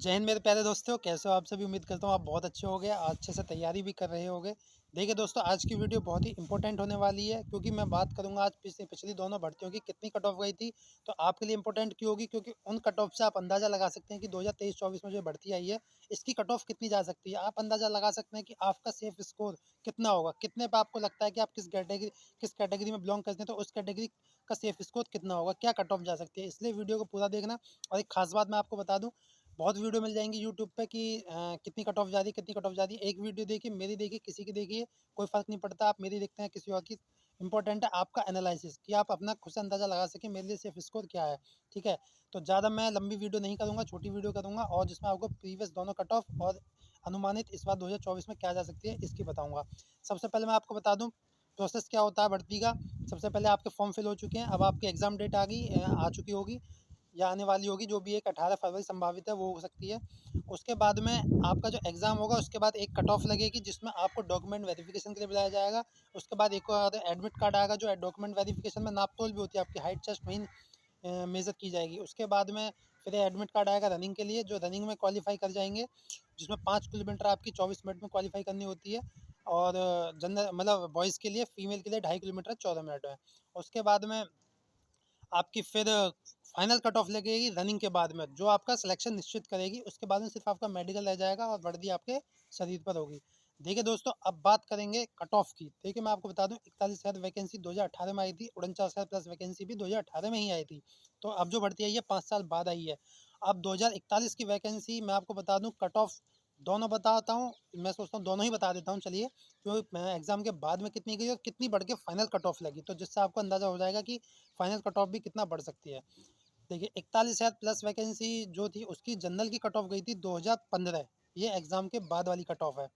जय हिंद मेरे प्यारे दोस्तों, कैसे हो आप सभी। उम्मीद करता हूँ आप बहुत अच्छे होंगे, अच्छे से तैयारी भी कर रहे होंगे। देखिए दोस्तों, आज की वीडियो बहुत ही इंपॉर्टेंट होने वाली है, क्योंकि मैं बात करूंगा आज पिछली दोनों भर्तियों की कितनी कट ऑफ गई थी। तो आपके लिए इंपॉर्टेंट क्यों होगी, क्योंकि उन कट ऑफ से आप अंदाज़ा लगा सकते हैं कि 2023-24 में जो भर्ती आई है, इसकी कट ऑफ कितनी जा सकती है। आप अंदाज़ा लगा सकते हैं कि आपका सेफ स्कोर कितना होगा, कितने पे आपको लगता है कि आप किस कैटेगरी में बिलोंग करते हैं, तो उस कैटेगरी का सेफ स्कोर कितना होगा, क्या कट ऑफ जा सकती है। इसलिए वीडियो को पूरा देखना। और एक खास बात मैं आपको बता दूं, बहुत वीडियो मिल जाएंगी यूट्यूब पे कि कितनी कट ऑफ जा रही है, कितनी कट ऑफ जा रही है। एक वीडियो देखिए, मेरी देखिए, किसी की देखिए, कोई फ़र्क नहीं पड़ता। आप मेरी देखते हैं, किसी और की। इंपॉर्टेंट है आपका एनालिसिस, कि आप अपना खुद से अंदाज़ा लगा सकें मेरे लिए सेफ स्कोर क्या है। ठीक है, तो ज़्यादा मैं लंबी वीडियो नहीं करूँगा, छोटी वीडियो करूँगा, और जिसमें आपको प्रीवियस दोनों कट ऑफ और अनुमानित इस बार 2024 में क्या जा सकती है, इसकी बताऊँगा। सबसे पहले मैं आपको बता दूँ प्रोसेस क्या होता है भर्ती का। सबसे पहले आपके फॉर्म फिल हो चुके हैं, अब आपकी एग्ज़ाम डेट आ चुकी होगी या आने वाली होगी, जो भी एक 18 फरवरी संभावित है, वो हो सकती है। उसके बाद में आपका जो एग्ज़ाम होगा, उसके बाद एक कट ऑफ लगेगी, जिसमें आपको डॉक्यूमेंट वेरिफिकेशन के लिए बुलाया जाएगा। उसके बाद एक और एडमिट कार्ड आएगा, जो डॉक्यूमेंट वेरिफिकेशन में नाप तोल भी होती है, आपकी हाइट चेस्ट वहीं मेज़र की जाएगी। उसके बाद में फिर एडमिट कार्ड आएगा रनिंग के लिए, जो रनिंग में क्वालिफाई कर जाएंगे, जिसमें 5 किलोमीटर आपकी 24 मिनट में क्वालिफाई करनी होती है। और जनरल मतलब बॉयज़ के लिए, फीमेल के लिए 2.5 किलोमीटर 14 मिनट में। उसके बाद में आपकी फिर फाइनल कट ऑफ लगेगी रनिंग के बाद में, जो आपका सिलेक्शन निश्चित करेगी। उसके बाद में सिर्फ आपका मेडिकल रह जाएगा और वर्दी आपके शरीर पर होगी। देखिए दोस्तों, अब बात करेंगे कट ऑफ की। देखिए मैं आपको बता दूं, 41,000 वैकेंसी 2018 में आई थी, 49,000 प्लस वैकेंसी भी 2018 में ही आई थी। तो अब जो भर्ती आई है 5 साल बाद आई है। अब 2041 की वैकेंसी मैं आपको बता दूं, कट ऑफ दोनों बताता हूँ। मैं सोचता हूँ दोनों ही बता देता हूँ, चलिए। तो मैं एग्जाम के बाद में कितनी गई और कितनी बढ़ के फाइनल कट ऑफ लगी, तो जिससे आपको अंदाज़ा हो जाएगा कि फाइनल कट ऑफ भी कितना बढ़ सकती है। देखिए 41,000 प्लस वैकेंसी जो थी, उसकी जनरल की कट ऑफ गई थी 2015। ये एग्ज़ाम के बाद वाली कट ऑफ है।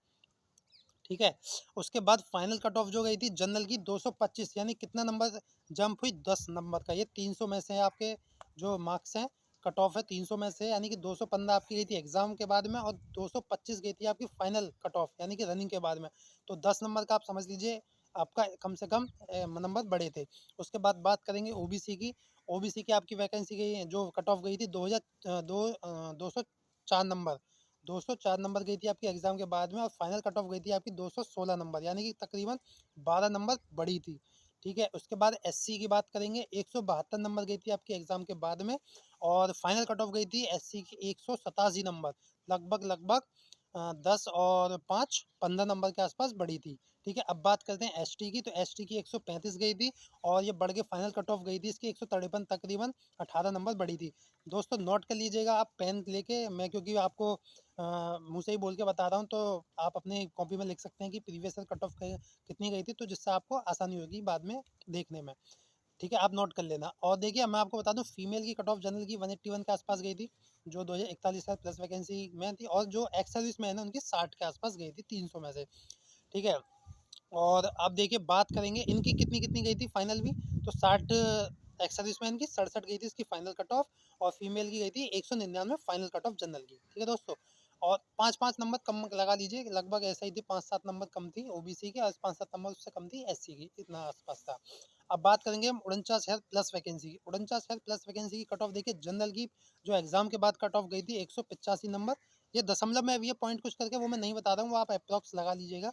ठीक है, उसके बाद फाइनल कट ऑफ जो गई थी जनरल की 225, यानी कितना नंबर जंप हुई, 10 नंबर का। ये 300 में से आपके जो मार्क्स हैं, कट ऑफ है 300 में से, यानी कि 215 आपकी गई थी एग्जाम के बाद में, और 225 गई थी आपकी फाइनल कट ऑफ, यानी कि रनिंग के बाद में। तो 10 नंबर का आप समझ लीजिए आपका कम से कम नंबर बड़े थे। उसके बाद बात करेंगे ओबीसी की। ओबीसी की आपकी वैकेंसी गई, जो कट ऑफ गई थी 204 नंबर। 204 नंबर गई थी आपकी एग्जाम के बाद में, और फाइनल कट ऑफ गई थी आपकी 216 नंबर, यानी कि तकरीबन 12 नंबर बढ़ी थी। ठीक है, उसके बाद एससी की बात करेंगे, 172 नंबर गई थी आपकी एग्जाम के बाद में, और फाइनल कट ऑफ गई थी एससी की 187 नंबर। लगभग 10 और 5 15 नंबर के आसपास बढ़ी थी। ठीक है, अब बात करते हैं एसटी की। तो एसटी की 135 गई थी, और ये बढ़ के फाइनल कट ऑफ गई थी इसकी 153, तकरीबन 18 नंबर बढ़ी थी। दोस्तों नोट कर लीजिएगा आप पेन लेके, मैं क्योंकि आपको मुँह से ही बोल के बता रहा हूँ, तो आप अपने कॉपी में लिख सकते हैं कि प्रीवियस ईयर कट ऑफ कितनी गई थी, तो जिससे आपको आसानी होगी बाद में देखने में। ठीक है, आप नोट कर लेना। और देखिए मैं आपको बता दूं, फीमेल की कट ऑफ जनरल की 181 के आसपास गई थी, जो 2041 प्लस वैकेंसी में थी, और जो एक्स सर्विस मैन है उनकी 60 के आसपास गई थी 300 में से। ठीक है, और अब देखिए बात करेंगे इनकी कितनी कितनी गई थी फाइनल भी। तो 60 एक्स सर्विसमैन की 67 गई थी इसकी फाइनल कट ऑफ, और फीमेल की गई थी 199 फाइनल कट ऑफ जनरल की। ठीक है दोस्तों, और 5-5 नंबर कम लगा लीजिए, लगभग ऐसा ही थी, 5-7 नंबर कम थी ओबीसी की, और 5-7 नंबर उससे कम थी एससी की, इतना आसपास था। अब बात करेंगे हम 49,000 प्लस वैकेंसी की। 49,000 प्लस वैकेंसी की कट ऑफ देखिए जनरल की, जो एग्जाम के बाद कट ऑफ गई थी 185 नंबर। ये दशमलव में ये पॉइंट कुछ करके वो मैं नहीं बता रहा हूँ, वो आप अप्रॉक्स लगा लीजिएगा।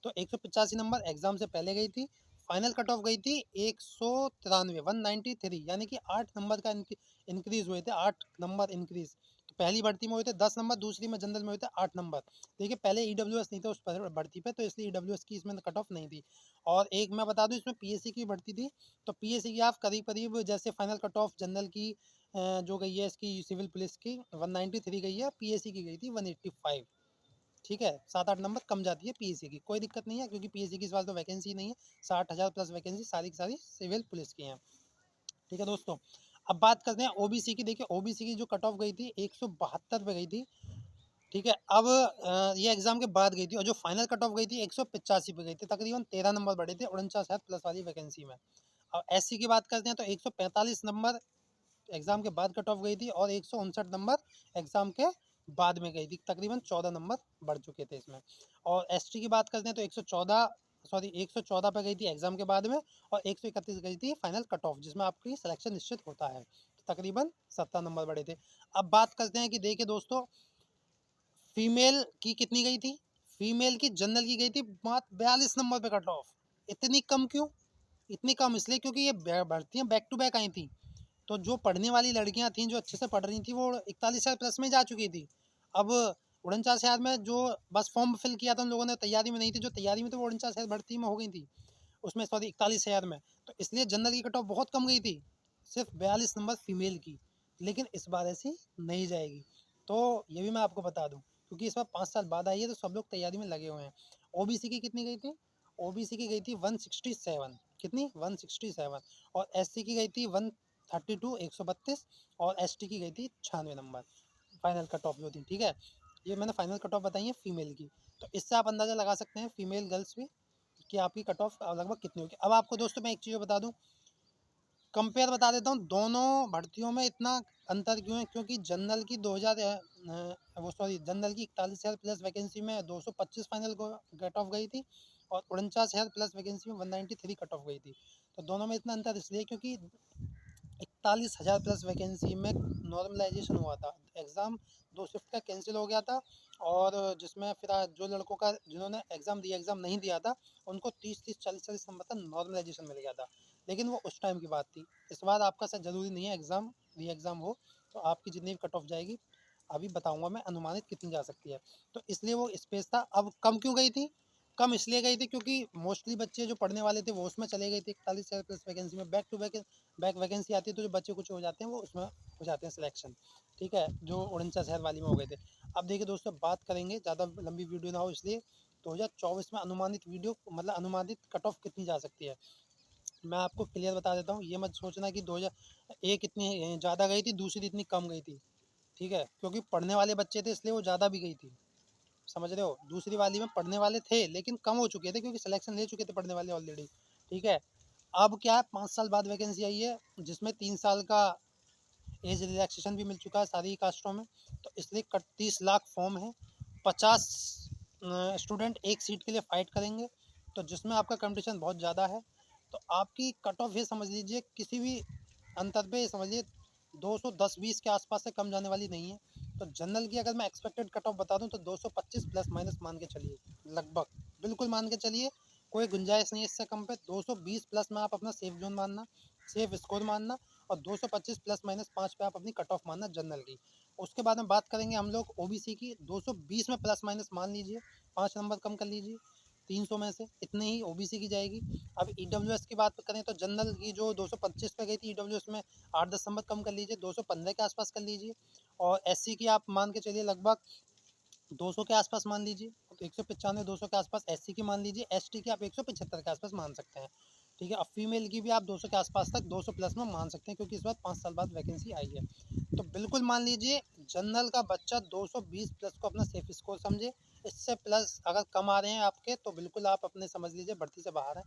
तो 185 नंबर एग्जाम से पहले गई थी। फाइनल कट ऑफ गई थी 193, 193, यानी कि 8 नंबर का इंक्रीज हुए थे, 8 नंबर इंक्रीज। तो पहली भर्ती में हुए थे 10 नंबर, दूसरी में जनरल में हुए थे 8 नंबर। देखिए पहले ईडब्ल्यूएस नहीं था उस भर्ती पे, तो इसलिए ईडब्ल्यूएस की इसमें कट ऑफ नहीं थी। और एक मैं बता दूं, इसमें पीएससी की भर्ती थी। तो पीएससी की आप करीब करीब जैसे फाइनल कट ऑफ जनरल की जो गई है इसकी सिविल पुलिस की 193 गई है, पीएससी की गई थी 185। ठीक है, 7-8 नंबर कम जाती है पीएससी की, कोई दिक्कत नहीं है, क्योंकि पीएससी की इस बार तो वैकेंसी नहीं है। 60,000 प्लस वैकेंसी सारी की सारी सिविल पुलिस की हैं। ठीक है दोस्तों, अब बात करते हैं ओबीसी की। देखिए ओबीसी की जो कट ऑफ गई थी 172 पे गई थी। ठीक है, अब ये एग्जाम के बाद गई थी, और जो फाइनल कट ऑफ गई थी 185 पे गई थी, तकरीबन 13 नंबर बढ़े थे 49,000 प्लस वाली वैकेंसी में। अब एससी की बात करते हैं, तो 145 नंबर एग्जाम के बाद कट ऑफ गई थी, और 159 नंबर एग्जाम के बाद में गई थी, तकरीबन 14 नंबर बढ़ चुके थे इसमें। और एसटी की बात करते हैं, तो 114 पे गई थी एग्जाम के बाद में, और 131 गई थी फाइनल कट ऑफ, जिसमें आपकी सिलेक्शन निश्चित होता है। तो तकरीबन 17 नंबर बढ़े थे। अब बात करते हैं कि देखिए दोस्तों, फीमेल की कितनी गई थी? फीमेल की जनरल की गई थी मात्र 42 नंबर पे कट ऑफ। इतनी कम क्यों? इतनी कम इसलिए क्योंकि ये भर्तियाँ बैक टू बैक आई थी। तो जो पढ़ने वाली लड़कियां थीं, जो अच्छे से पढ़ रही थी, वो 41,000 प्लस में जा चुकी थी। अब 49,000 में जो बस फॉर्म फिल किया था उन लोगों ने, तैयारी में नहीं थी, जो तैयारी में तो 49,000 भर्ती में हो गई थी, उसमें सॉरी 41,000 में, तो इसलिए जनरल की कट ऑफ बहुत कम गई थी, सिर्फ 42 नंबर फीमेल की। लेकिन इस बार ऐसी नहीं जाएगी, तो ये भी मैं आपको बता दूं, क्योंकि इस बार 5 साल बाद आई है, तो सब लोग तैयारी में लगे हुए हैं। ओबीसी की कितनी गई थी? ओबीसी की गई थी 167। कितनी? 167। और एससी की गई थी 132, 132। और एसटी की गई थी 96 नंबर, फाइनल कट ऑफ जो थी। ठीक है, ये मैंने फाइनल कट ऑफ बताई है फीमेल की। तो इससे आप अंदाज़ा लगा सकते हैं फीमेल गर्ल्स भी कि आपकी कट ऑफ लगभग कितनी होगी। अब आपको दोस्तों मैं एक चीज़ बता दूं, कंपेयर बता देता हूँ, दोनों भर्तियों में इतना अंतर क्यों है? क्योंकि जनरल की 2000 वो सॉरी जनरल की 41,000 प्लस वैकेंसी में 225 फाइनल कट ऑफ गई थी, और 49,000 प्लस वैकेंसी में 193 कट ऑफ गई थी। तो दोनों में इतना अंतर इसलिए क्योंकि 41,000 प्लस वैकेंसी में नॉर्मलाइजेशन हुआ था, एग्ज़ाम 2 शिफ्ट का कैंसिल हो गया था, और जिसमें फिर जो लड़कों का जिन्होंने एग्ज़ाम दिया, एग्ज़ाम नहीं दिया था, उनको 30-30, 40-40 नंबर तक नॉर्मलाइजेशन मिल गया था। लेकिन वो उस टाइम की बात थी। इस बार आपका शायद ज़रूरी नहीं है एग्ज़ाम री एग्ज़ाम हो, तो आपकी जितनी भी कट ऑफ जाएगी, अभी बताऊँगा मैं अनुमानित कितनी जा सकती है। तो इसलिए वो स्पेस था। अब कम क्यों गई थी? कम इसलिए गई थी क्योंकि मोस्टली बच्चे जो पढ़ने वाले थे वो उसमें चले गए थे 41,000 प्लस वैकेंसी में। बैक टू बैक वैकेंसी आती है, तो जो बच्चे कुछ हो जाते हैं वो उसमें हो जाते हैं सिलेक्शन। ठीक है, जो 49,000 वाली में हो गए थे। अब देखिए दोस्तों, बात करेंगे, ज़्यादा लंबी वीडियो ना हो इसलिए, 2024 में अनुमानित वीडियो मतलब अनुमानित कट ऑफ कितनी जा सकती है, मैं आपको क्लियर बता देता हूँ। ये मत सोचना कि 2000 एक इतनी ज़्यादा गई थी, दूसरी इतनी कम गई थी। ठीक है, क्योंकि पढ़ने वाले बच्चे थे इसलिए वो ज़्यादा भी गई थी, समझ रहे हो? दूसरी वाली में पढ़ने वाले थे लेकिन कम हो चुके थे, क्योंकि सिलेक्शन ले चुके थे पढ़ने वाले ऑलरेडी। ठीक है, अब क्या है, 5 साल बाद वैकेंसी आई है, जिसमें 3 साल का एज रिलैक्सेशन भी मिल चुका है सारी कास्टों में। तो इसलिए 30 लाख फॉर्म है, 50 स्टूडेंट एक सीट के लिए फाइट करेंगे, तो जिसमें आपका कंपटीशन बहुत ज़्यादा है। तो आपकी कट ऑफ ये समझ लीजिए, किसी भी अंतर पे समझिए 210-20 के आसपास से कम जाने वाली नहीं है। तो जनरल की अगर मैं एक्सपेक्टेड कट ऑफ बता दूं, तो 225 प्लस माइनस मान के चलिए, लगभग बिल्कुल मान के चलिए, कोई गुंजाइश नहीं है इससे कम पे। 220 प्लस में आप अपना सेफ जोन मानना, सेफ स्कोर मानना, और 225 प्लस माइनस 5 पे आप अपनी कट ऑफ मानना जनरल की। उसके बाद में बात करेंगे हम लोग ओबीसी की, 220 में प्लस माइनस मान लीजिए, 5 नंबर कम कर लीजिए, 300 में से इतने ही ओबीसी की जाएगी। अब ईडब्ल्यूएस की बात करें, तो जनरल की जो 225 पे गई थी, ईडब्ल्यूएस में 8-10 नंबर कम कर लीजिए, 215 के आसपास कर लीजिए। और एससी की आप मान के चलिए लगभग 200 के आसपास मान लीजिए, तो 195 200 के आसपास एससी की मान लीजिए। एसटी की आप 175 के आसपास मान सकते हैं। ठीक है, अब फीमेल की भी आप 200 के आसपास तक, 200 प्लस में मान सकते हैं, क्योंकि इस बार 5 साल बाद वैकेंसी आई है। तो बिल्कुल मान लीजिए जनरल का बच्चा 220 प्लस को अपना सेफ स्कोर समझे। इससे प्लस अगर कम आ रहे हैं आपके, तो बिल्कुल आप अपने समझ लीजिए भर्ती से बाहर हैं।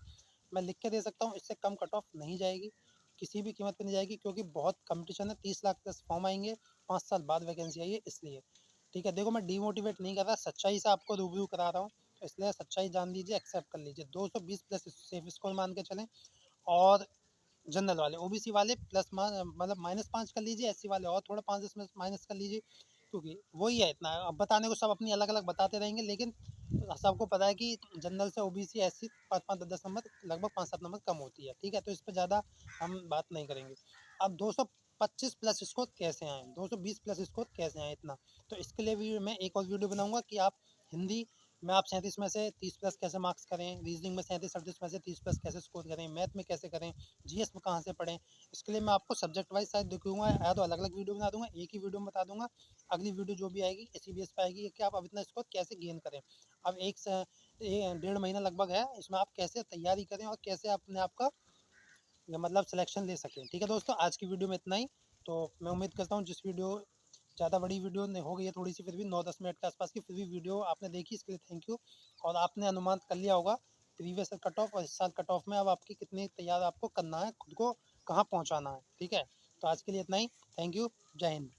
मैं लिख के दे सकता हूँ, इससे कम कट ऑफ नहीं जाएगी, किसी भी कीमत पर नहीं जाएगी, क्योंकि बहुत कंपटीशन है। 30 लाख प्लस फॉर्म आएंगे, 5 साल बाद वैकेंसी आई है इसलिए। ठीक है, देखो मैं डीमोटिवेट नहीं कर रहा, सच्चाई से आपको रिव्यू करा रहा हूँ, तो इसलिए सच्चाई जान लीजिए, एक्सेप्ट कर लीजिए। 220 प्लस सेफ स्कोर मान के चलें। और जनरल वाले, ओबीसी वाले प्लस मतलब -5 कर लीजिए, एससी वाले और थोड़ा 5-10 माइनस कर लीजिए, क्योंकि वही है इतना। अब बताने को सब अपनी अलग अलग बताते रहेंगे, लेकिन सबको पता है कि जनरल से ओबीसी एससी 5-5 10-10 नंबर, लगभग 5-7 नंबर कम होती है। ठीक है, तो इस पर ज़्यादा हम बात नहीं करेंगे। अब 225 प्लस स्कोर कैसे आए, 220 प्लस स्कोर कैसे आए इतना, तो इसके लिए भी मैं एक और वीडियो बनाऊंगा कि आप हिंदी में आप 37 में से 30 प्लस कैसे मार्क्स करें, रीजनिंग में 37-38 में से 30 प्लस कैसे स्कोर करें, मैथ में कैसे करें, जीएस में कहाँ से पढ़ें। इसके लिए मैं आपको सब्जेक्ट वाइज शायद दिखाऊंगा, या तो अलग अलग वीडियो बना दूंगा, एक ही वीडियो में बता दूंगा। अगली वीडियो जो भी आएगी इसी बेस पे आएगी कि आप अब इतना स्कोर कैसे गेन करें। अब 1 से 1.5 महीना लगभग है, इसमें आप कैसे तैयारी करें और कैसे अपने आप का मतलब सिलेक्शन ले सकें। ठीक है दोस्तों, आज की वीडियो में इतना ही। तो मैं उम्मीद करता हूँ, जिस वीडियो ज़्यादा बड़ी वीडियो नहीं हो गई है थोड़ी सी, फिर भी 9-10 मिनट के आसपास की, फिर भी वीडियो आपने देखी, इसके लिए थैंक यू। और आपने अनुमान कर लिया होगा प्रीवियस कट ऑफ और इस साल कट ऑफ में अब आपकी कितनी तैयार आपको करना है, खुद को कहाँ पहुँचाना है। ठीक है, तो आज के लिए इतना ही, थैंक यू, जय हिंद।